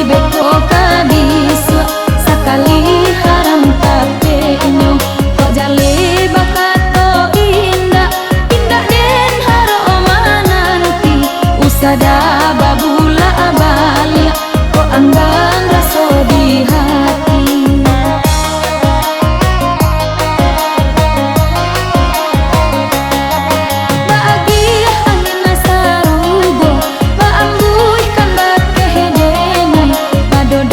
beko kabiswa sakali haram tapenyo kok jale bakato indah indah den haro mananti usada babula abalia kok anggang raso di hati. Do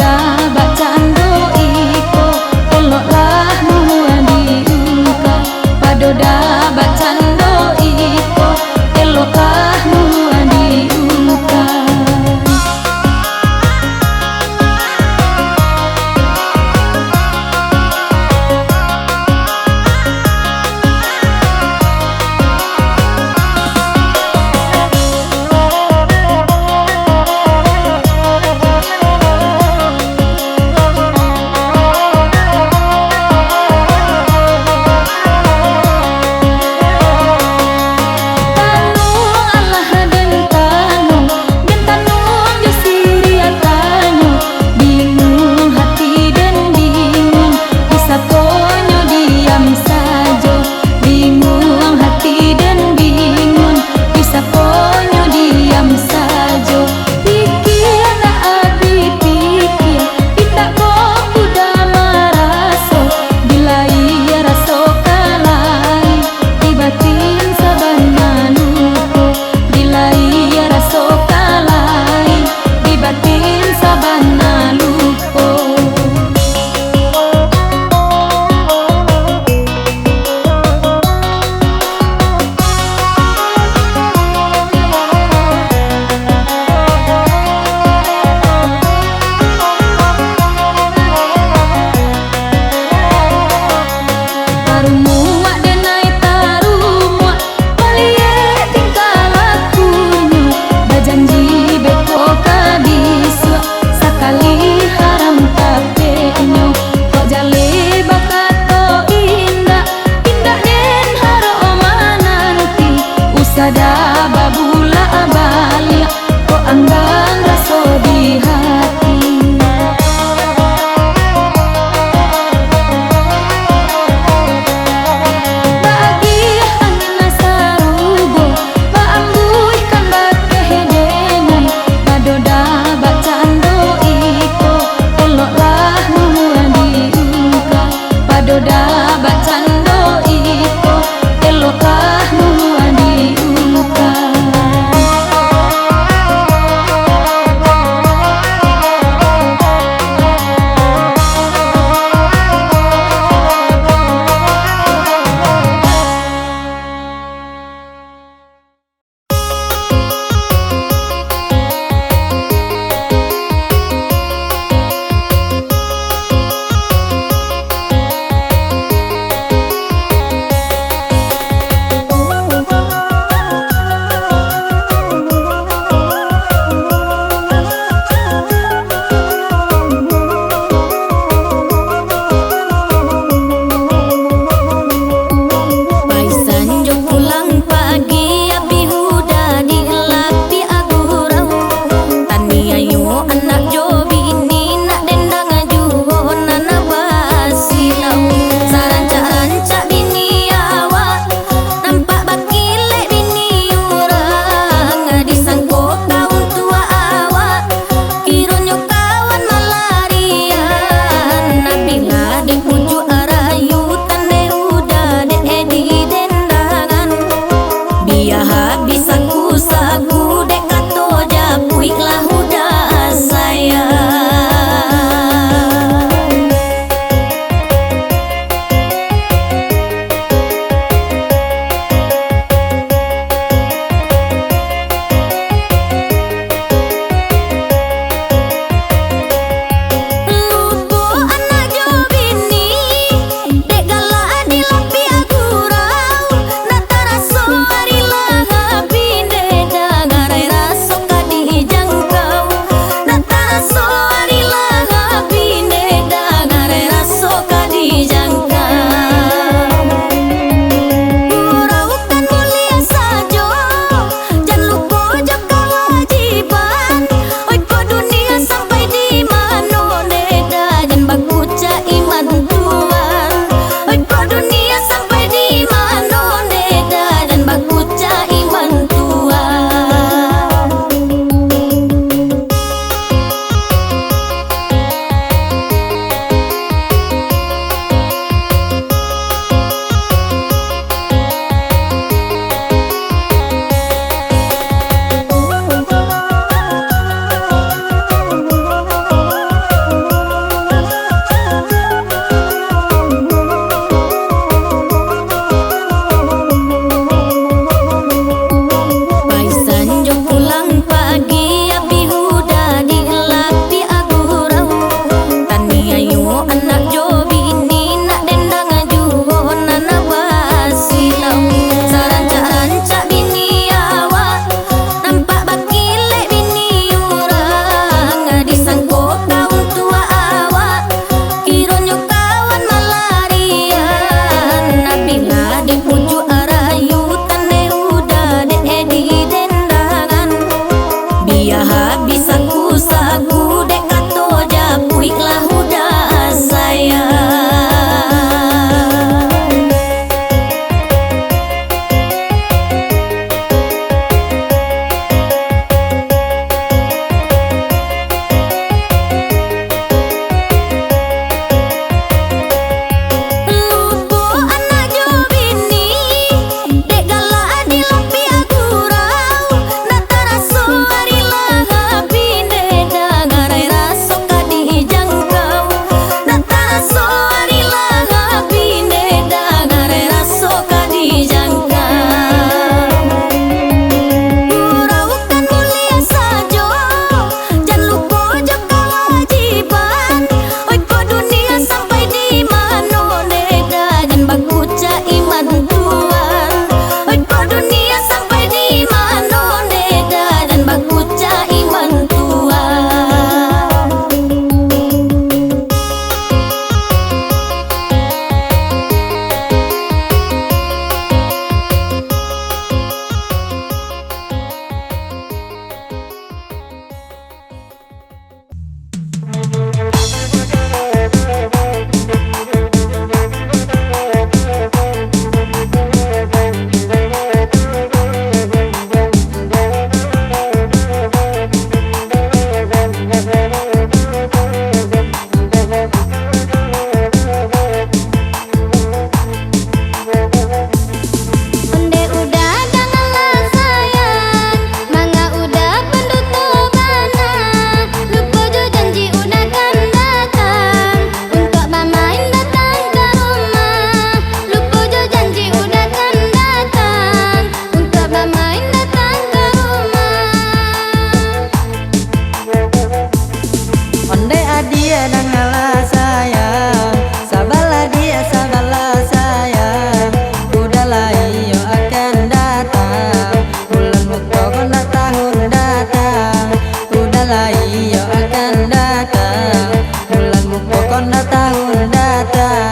dia dan ngalah sayang. Sabarlah dia, sabarlah sayang. Udahlah iyo akan datang, bulan Muharram tahun datang. Udahlah iyo akan datang, bulan Muharram tahun datang.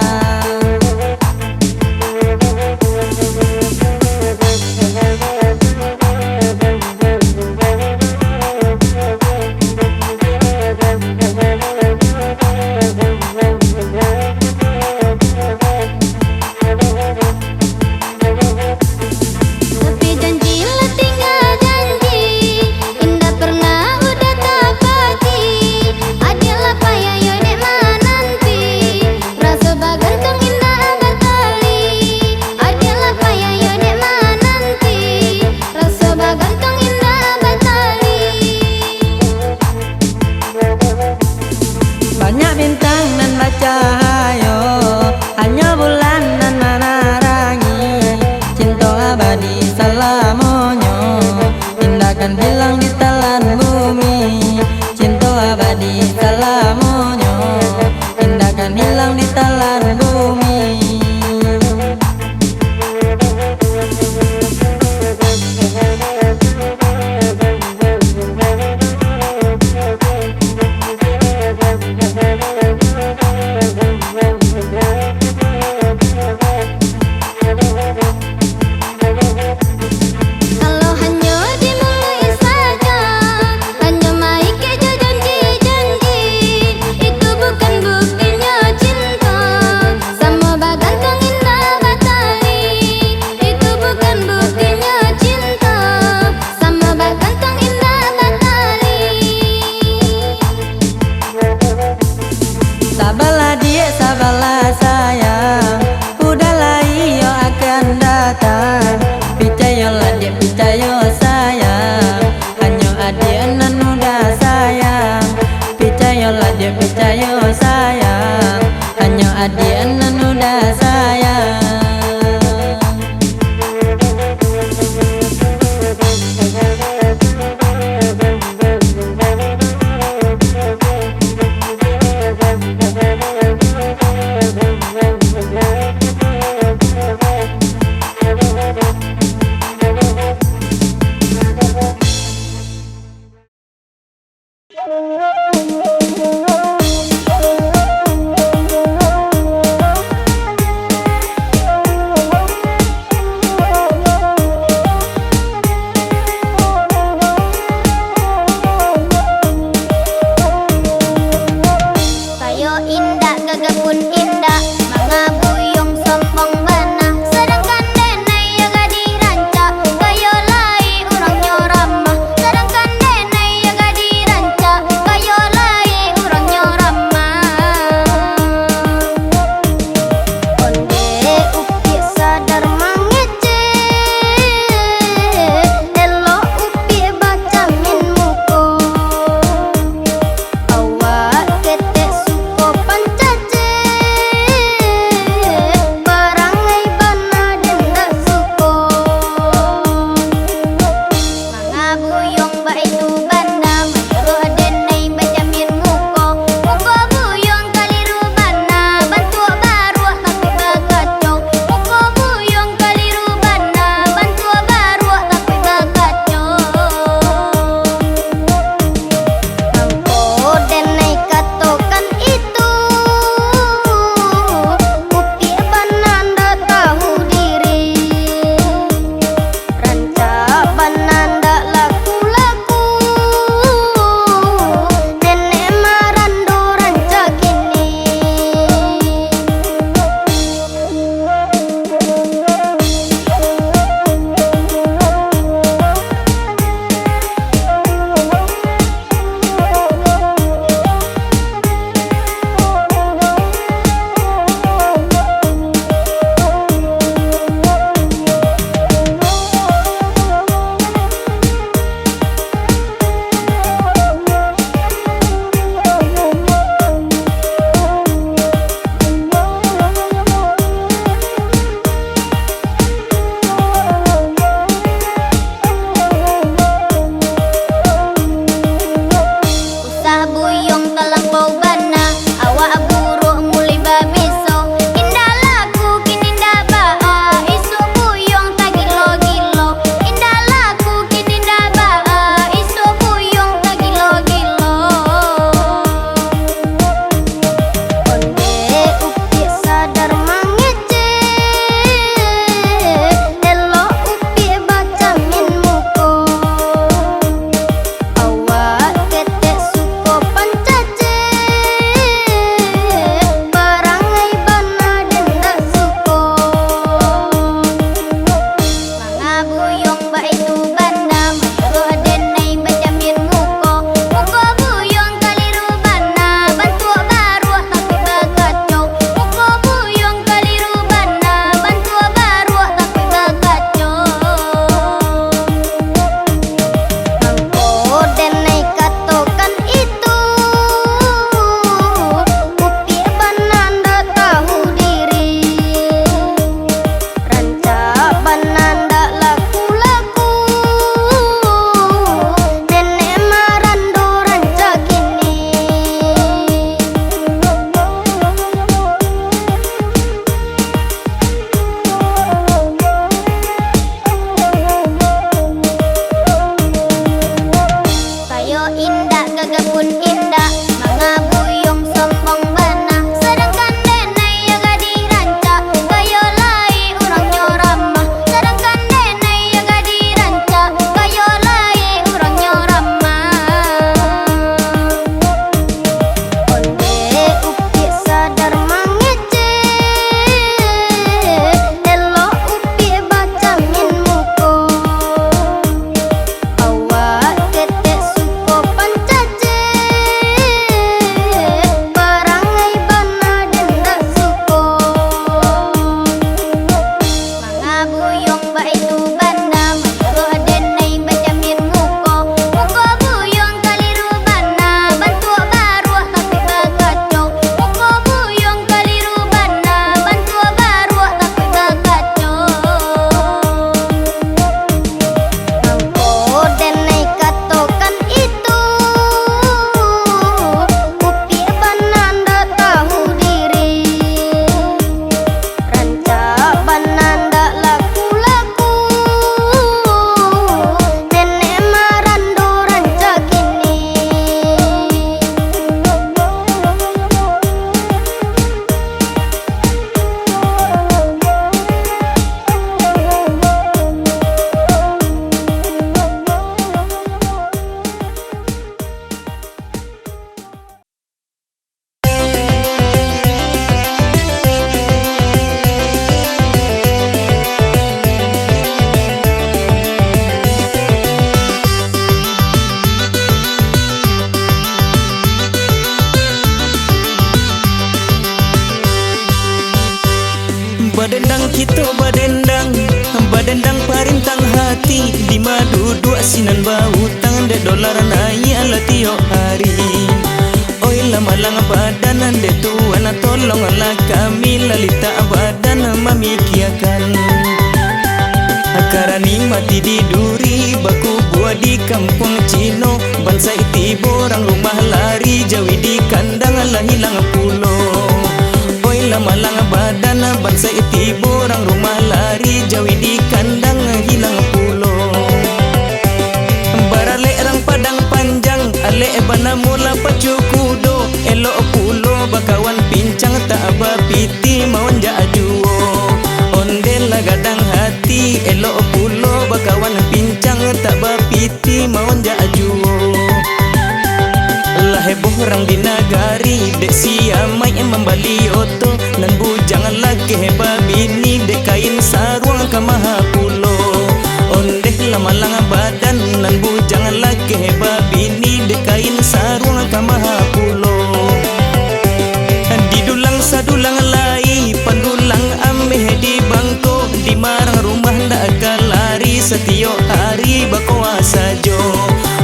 Tapi janjilah tinggal janji, indah pernah udah tapati. Adalah payah yo dek mananti, rasa bagantong indah batali. Adalah payah yo dek mananti, rasa bagantong indah batali. Banyak bintang dan bercahaya, hanya bulan dan menerangi. Cinta abadi selamanya, indahkan hilang di telan bumi. Cinta abadi selamanya, indahkan hilang di telan bumi. Kalau hanya dimulai saja, hanya main keja janji-janji, itu bukan buktinya cinta. Sama bagantong indah batali, itu bukan buktinya cinta. Sama bagantong indah batali. Sabarlah dia, sabarlah sayang. Udahlah iyo akan datang. Percayalah dia, percaya sayang. Hanya adik nan udah sayang. Percayalah dia, percaya sayang. Hanya adik nan udah sayang. kita badendang parintang hati di madu dua sinan bau tangan de dolar naik ala tiap hari. Oi lama-lang badan de tuan tolonglah kami lalita badan memikiakan. Karani mati di duri baku buat di kampung Cino bangsa itibo orang rumah lari jawi di kandang lah hilang pulau. Oi lama-lang badan bangsa itibo orang rumah lari jawi di kandang hilang pulau. Barale rang padang panjang ale bana mula pacu kudo elok pulau bakawan pincang tak bapiti mau jajuo. Ondel gadang hati elok pulau bakawan pincang tak bapiti mau jajuo. Lah heboh orang di nagari dek siamai membali oto nan bujang lagi heba bini dek kain sarung ke maha pulau. Ondeh lama-lang badan nan bujang lagi heba bini dek kain sarung ke maha pulau. Di dulang sadulang lai pandulang ameh di bangko di marang rumah ndak akan lari setiap hari bakoa sajo.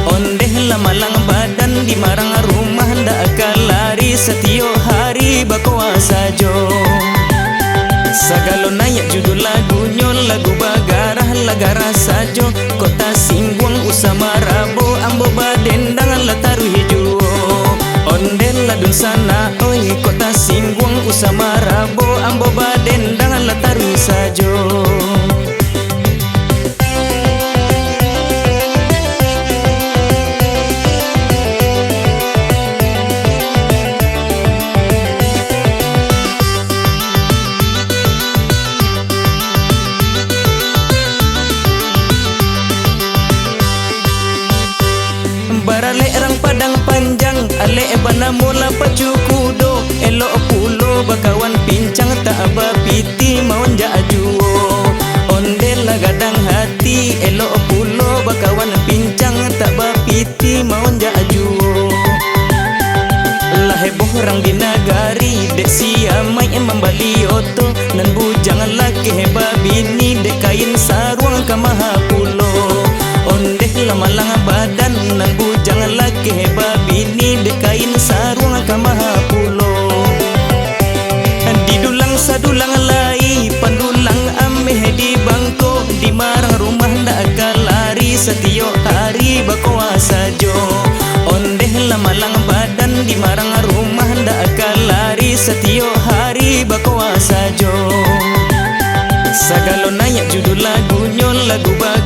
Ondeh lama-lang badan di marang rumah ndak akan lari setiap hari bakoa sajo. Sagalo naik judul lagunya lagu bagarah lagara sajo. Kota Singguang usama rabo ambo badendang la taruh hijuo. Ondel ladun sana oi kota Singguang usama rabo ambo badendang la taruh sajo. Barale rang padang panjang ale bana mula pacu kudo elok pulo bakawan pincang tak bapiti mau jajuo. Ondel gadang hati elok pulo bakawan pincang tak bapiti mau jajuo. Lah heboh orang di nagari dek siamai membali oto nan bujang lagi heba bini dek kain sarung ke maha pulau. Ondeh lama-lang badan nan bujang lagi heba bini dek kain sarung ke maha pulau. Di dulang sadulang lai pandulang ameh di bangko di marang rumah ndak akan lari setiap hari bakoa sajo. Ondeh lama-lang badan di marang rumah ndak akan lari setiap hari bakoa sajo. Sagalo naik judul lagunya lagu bagarah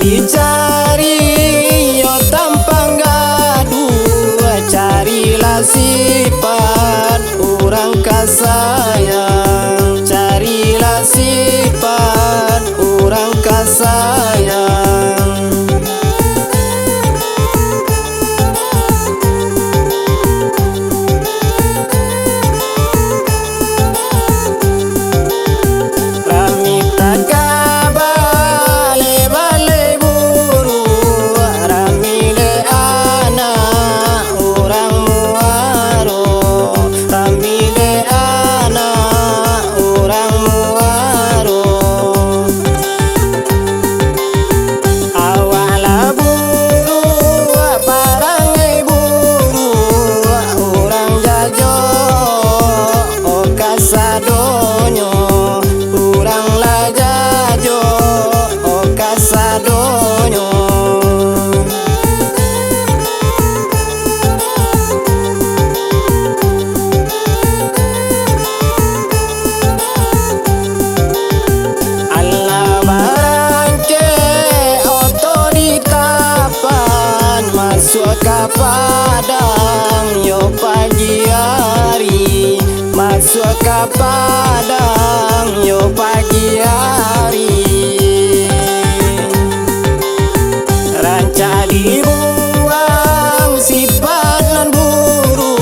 dicari yo tampang gaduh, carilah sifat orang kasayang, carilah sifat orang kasayang. Rami taka bale buru, rami le anak orang muaro, rami le anak orang muaro. Awala buru parangai buru, orang jajo o kasadonyo, urang la jajo o kasadonyo. Allah barangke otoritapan masuk ke padang yo pagi hari, masuk ke padang yo pagi hari. Ranca dibuang sifat nan buru,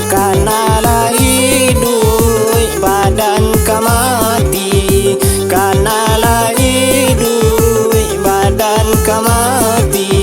karena lah hidup badan kamati, karena lah hidup badan kamati.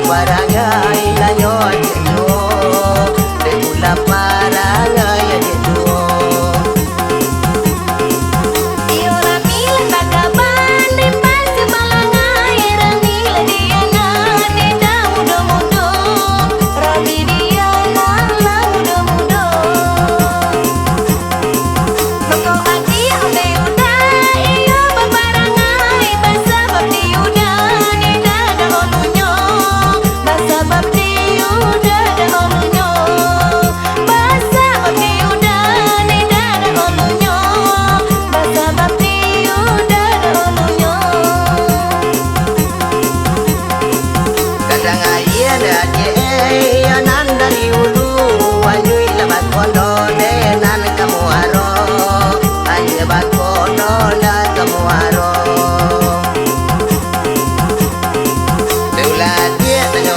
barangai nanyo jeno de kula barangai jeno Iyo ramil takaban di pasti balangai ramil diana di mudo mudo rami diana la mudo mudo Moko adi ame uda iyo babarangai basa babdi uda di dada olunyo basa babdi uda da olunyo basa babdi uda di dada olunyo basa babdi uda da olunyo kadang aia da je nan dari ulu anyui labat kondo de nan kamu aro aia bat kondo na kamu aro Deula dia tanyo